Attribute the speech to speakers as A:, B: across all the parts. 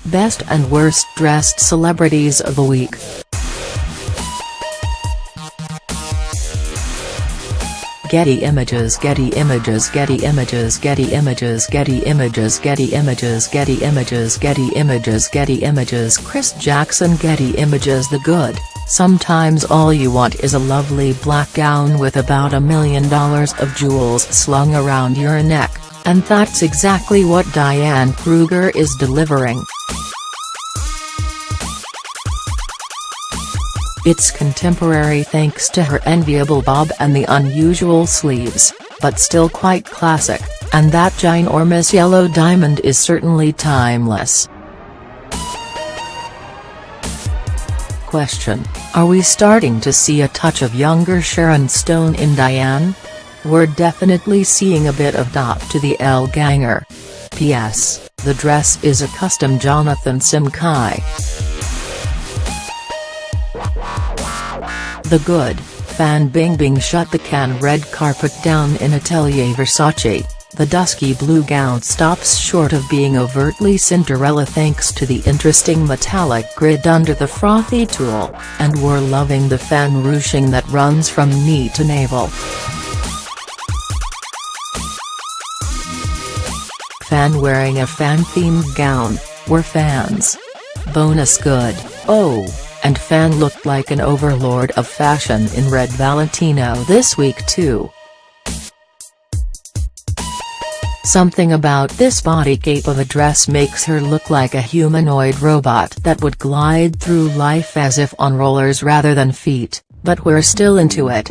A: Best and worst dressed celebrities of the week. Getty Images. Getty Images. Getty Images. Getty Images. Getty Images. Getty Images. Getty Images. Getty Images. Getty Images. Chris Jackson. Getty Images. The Good. Sometimes all you want is a lovely black gown with about $1 million of jewels slung around your neck, and that's exactly what Diane Kruger is delivering. It's contemporary thanks to her enviable bob and the unusual sleeves, but still quite classic, and that ginormous yellow diamond is certainly timeless. Question: are we starting to see a touch of younger Sharon Stone in Diane? We're definitely seeing a bit of dot to the Elle ganger. P.S. The dress is a custom Jonathan Simkhai. The Good. Fan Bingbing shut the can red carpet down in Atelier Versace. The dusky blue gown stops short of being overtly Cinderella thanks to the interesting metallic grid under the frothy tulle, and we're loving the fan ruching that runs from knee to navel. Fan wearing a fan-themed gown, we're fans. Bonus Good. Oh. And Fan looked like an overlord of fashion in red Valentino this week too. Something about this body cape of a dress makes her look like a humanoid robot that would glide through life as if on rollers rather than feet, but we're still into it.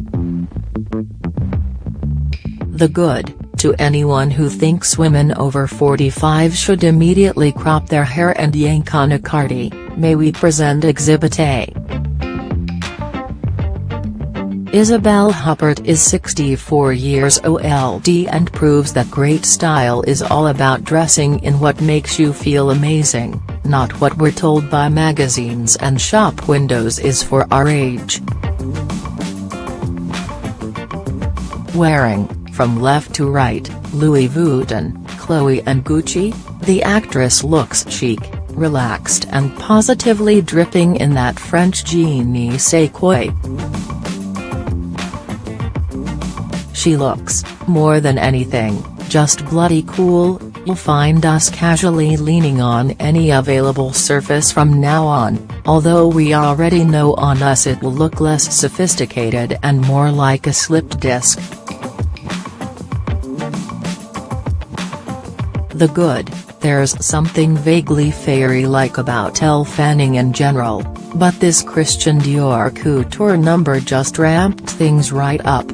A: The Good. To anyone who thinks women over 45 should immediately crop their hair and yank on a cardi, may we present Exhibit A. Isabelle Huppert is 64 years old and proves that great style is all about dressing in what makes you feel amazing, not what we're told by magazines and shop windows is for our age. Wearing, from left to right, Louis Vuitton, Chloe and Gucci, the actress looks chic, relaxed and positively dripping in that French je ne sais quoi. She looks, more than anything, just bloody cool. You'll find us casually leaning on any available surface from now on, although we already know on us it will look less sophisticated and more like a slipped disc. The Good. There's something vaguely fairy-like about Elle Fanning in general, but this Christian Dior couture number just ramped things right up.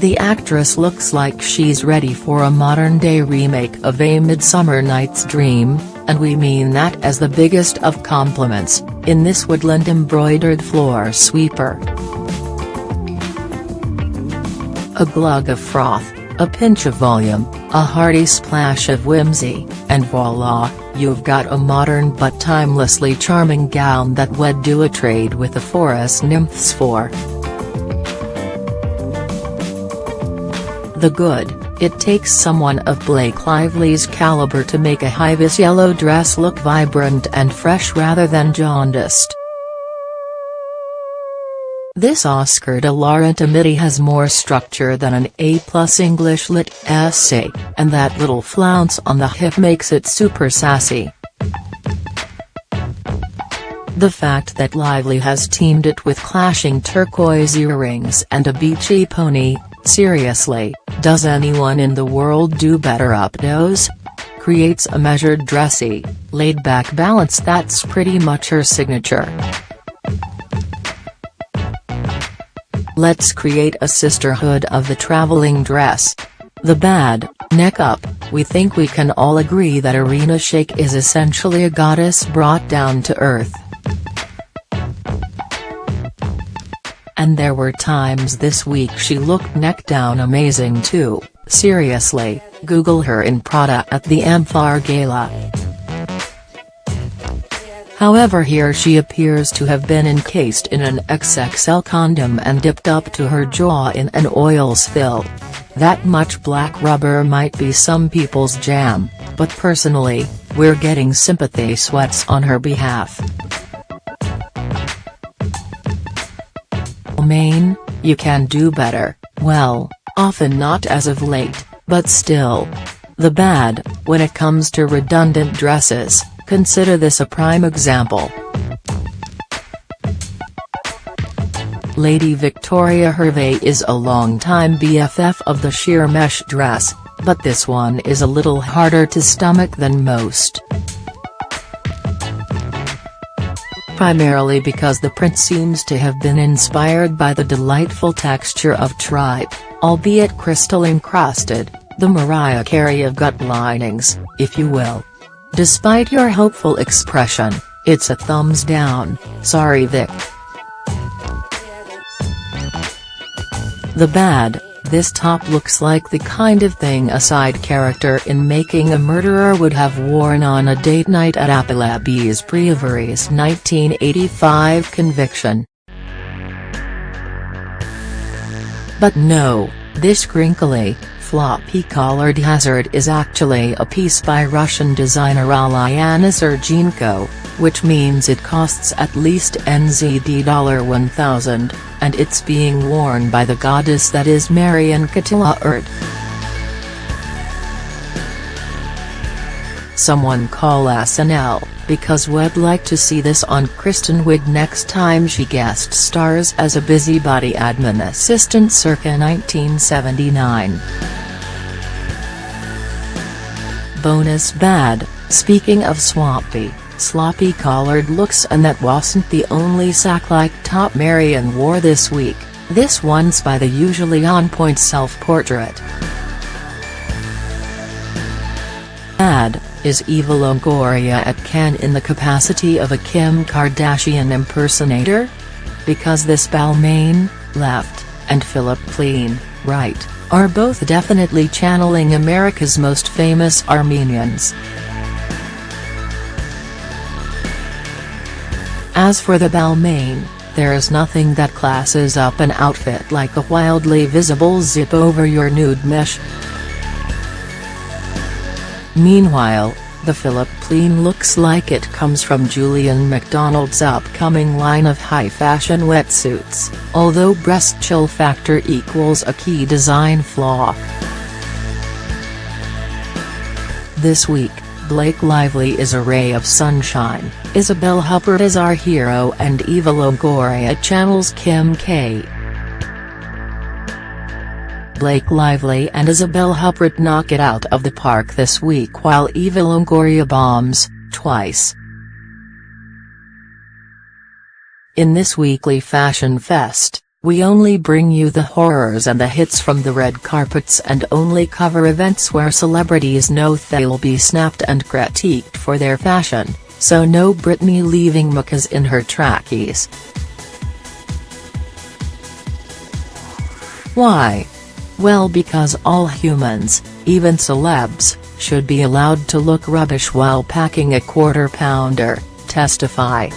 A: The actress looks like she's ready for a modern-day remake of A Midsummer Night's Dream, and we mean that as the biggest of compliments, in this woodland embroidered floor sweeper. A glug of froth, a pinch of volume, a hearty splash of whimsy, and voila, you've got a modern but timelessly charming gown that would do a trade with the forest nymphs for. The Good. It takes someone of Blake Lively's caliber to make a high-vis yellow dress look vibrant and fresh rather than jaundiced. This Oscar de la Renta midi has more structure than an A+ English lit essay, and that little flounce on the hip makes it super sassy. The fact that Lively has teamed it with clashing turquoise earrings and a beachy pony, seriously, does anyone in the world do better up nose? Creates a measured dressy, laid-back balance that's pretty much her signature. Let's create a sisterhood of the traveling dress. The bad, neck up. We think we can all agree that Irina Shayk is essentially a goddess brought down to earth. And there were times this week she looked neck down amazing too, seriously, Google her in Prada at the Amphar Gala. However, here she appears to have been encased in an XXL condom and dipped up to her jaw in an oil spill. That much black rubber might be some people's jam, but personally, we're getting sympathy sweats on her behalf. Balmain, you can do better. Well, often not as of late, but still. The bad, when it comes to redundant dresses, consider this a prime example. Lady Victoria Hervey is a long-time BFF of the sheer mesh dress, but this one is a little harder to stomach than most. Primarily because the print seems to have been inspired by the delightful texture of tripe, albeit crystal encrusted, the Mariah Carey of gut linings, if you will. Despite your hopeful expression, it's a thumbs down, sorry Vic. The bad, this top looks like the kind of thing a side character in Making a Murderer would have worn on a date night at Applebee's Brewery's 1985 conviction. But no, this crinkly, floppy-collared hazard is actually a piece by Russian designer Alyana Sergenko, which means it costs at least NZD $1,000, and it's being worn by the goddess that is Marion Cotillard. Someone call SNL, because we'd like to see this on Kristen Wiig next time she guest stars as a busybody admin assistant circa 1979. Bonus bad, speaking of swampy, sloppy-collared looks, and that wasn't the only sack-like top Marion wore this week, this one's by the usually on-point self-portrait. Bad, is Eva Longoria at Cannes in the capacity of a Kim Kardashian impersonator? Because this Balmain, left, and Philip Plein, right, are both definitely channeling America's most famous Armenians. As for the Balmain, there's nothing that classes up an outfit like a wildly visible zip over your nude mesh. Meanwhile, the Philip Plein looks like it comes from Julian McDonald's upcoming line of high-fashion wetsuits, although breast chill factor equals a key design flaw. This week, Blake Lively is a ray of sunshine, Isabelle Huppert is our hero, and Eva Longoria channels Kim K. Blake Lively and Isabelle Huppert knock it out of the park this week, while Eva Longoria bombs, twice. In this weekly Fashion Fest, we only bring you the horrors and the hits from the red carpets and only cover events where celebrities know they'll be snapped and critiqued for their fashion, so no Britney leaving Macca's in her trackies. Why? Well, because all humans, even celebs, should be allowed to look rubbish while packing a quarter-pounder, testify.